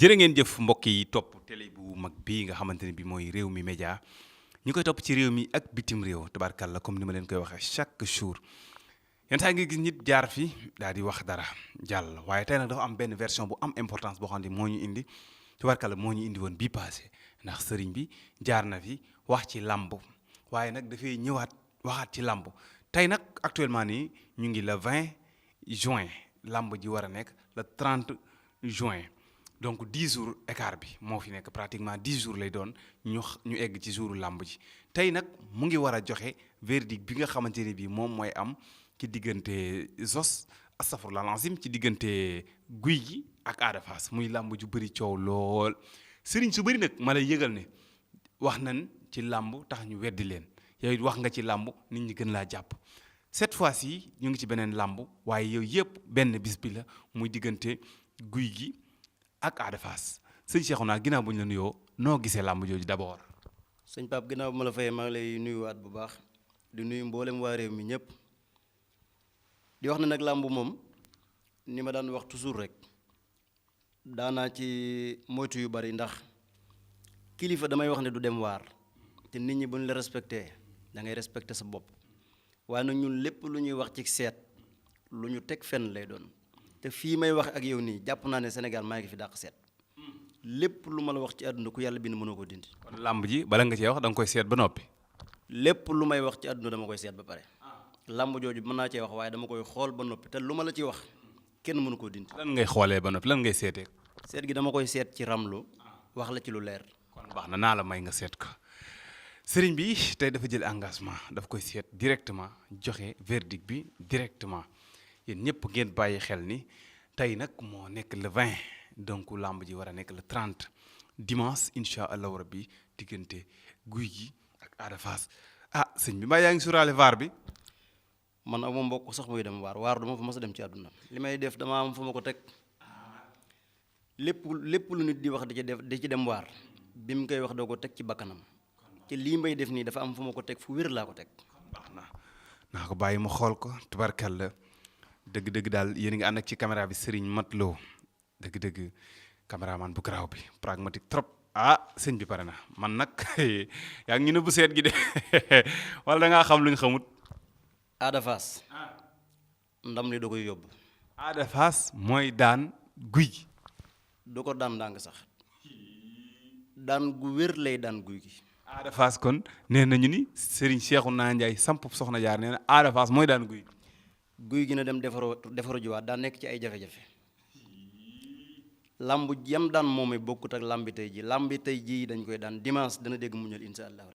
jërë ngeen jëf mbokk yi topp télé bu mag bii nga xamante ne bi mooy réew mi média ñi koy topp ci réew mi ak bitim réew tabarkàlla comme ni ma leen koy waxee chaque jour yenn saa ngi gis nit jaar fi daal di wax dara jàll waaye tey nag dafa am benn version bu am importance boo xam ne moo ñu indi tabarkàlla moo ñu indi woon bii passé ndax sëriñ bi jaar na fi wax ci làmb waaye nag dafay ñëwaat waxaat ci làmb tey nag actuellement nii ñu ngi le 20 juin làmb ji war a nekk le 30 juin donc 10 jours écart bi moo fi nekk pratiquement 10 jours lay doon ñu egg ci jouru làmb ji tey nag mu ngi war a joxe verdict bi nga xamante ne bii moom mooy am ci diggante Zoss astafurlah lancim ci diggante Gouye Gui ak Ada Fass muy làmb ju bëri coow lool sëriñ su bëri nag ma lay yëgal ne wax nañ ci làmb tax ñu weddi leen yow it wax nga ci làmb nit ñi gën laa jàpp cette fois-ci ñu ngi ci beneen làmb waaye yow yëpp benn bis bi la muy diggante Gouye Gui ak Ada Fass sëñ Cheikhouna ginnaaw bu ñu la nuyoo noo gisee làmb jooju d'abord. sëñ Pape ginnaaw bu ma la fayee maa ngi lay nuyuwaat bu baax di nuyu mboolem waa réew mi ñëpp di wax ne nag làmb moom ni ma daan wax toujours rek daanaa ci moytu yu bari ndax kilifa damay wax ne du dem waar te nit ñi bu ñu la respecté da ngay respecté sa bopp waaye nag ñun lépp lu ñuy wax ci seet lu ñu teg fenn lay doon. te fii may wax ak yow nii jàpp naa ne Sénégal maa ngi fi dàq seet lépp lu ma la wax ci àdduna ku yàlla bind mënoo ko dindi. kon làmb ji bala nga cee wax da nga koy seet ba noppi. lépp lu may wax ci àdduna dama koy seet ba pare. làmb jooju mën naa cee wax waaye dama koy xool ba noppi te lu ma la ci wax kenn mënu koo dindi. lan ngay xoolee ba noppi lan ngay seetee. seet gi dama koy seet ci ramlu wax la ci lu leer. kon baax na naa la may nga seet ko sëriñ bi tey dafa jël engagement daf koy seet directement joxe verdict bi directement. yéen ñëpp ngeen bàyyi xel ni tey nag moo nekk le 20 donc làmb ji war a nekk le 30 dimanche incha allahu rabbi diggante Gouye Gui ak Ada Fass sëñ bi mbaa yaa ngi suraale vaar bi. man ak moom mbokk sax muy dem waar duma fa mas a dem ci àdduna li may def dama am fu ma ko teg lépp lu nit di wax di ci dem waar bi mu koy wax doo ko teg ci bakkanam te lii may def nii dafa am fu ma ko teg fu wér laa ko teg. baax na naa ko bàyyi mu xool ko tubarkalla dëgg-dëgg daal yéen a ngi ànd ak ci caméra bi Serigne Matlo dëgg-dëgg caméraman bu garaaw bi pragmatique trop sëñ bi pare na man nag yaa ngi ñu nëbbu seet gi de wala da ngaa xam lu ñu xamut. Ada Fass ndam li da koy yóbbu. Ada Fass mooy daan Gouye Gui. du ko daan ndànk sax daan gu wér lay daan Gouye Gui. Ada Fass kon nee nañu ni Serigne Cheikhouna Ndiaye samp soxna jaar nee na Ada Fass mooy daan Gouye Gui. Gouye Gui na dem defaru jiwaat daa nekk ci ay jafe-jafe lamb yam daan moomay bokkut ak lambi tey ji dañ koy daan dimanche dana dégg muñal insha allah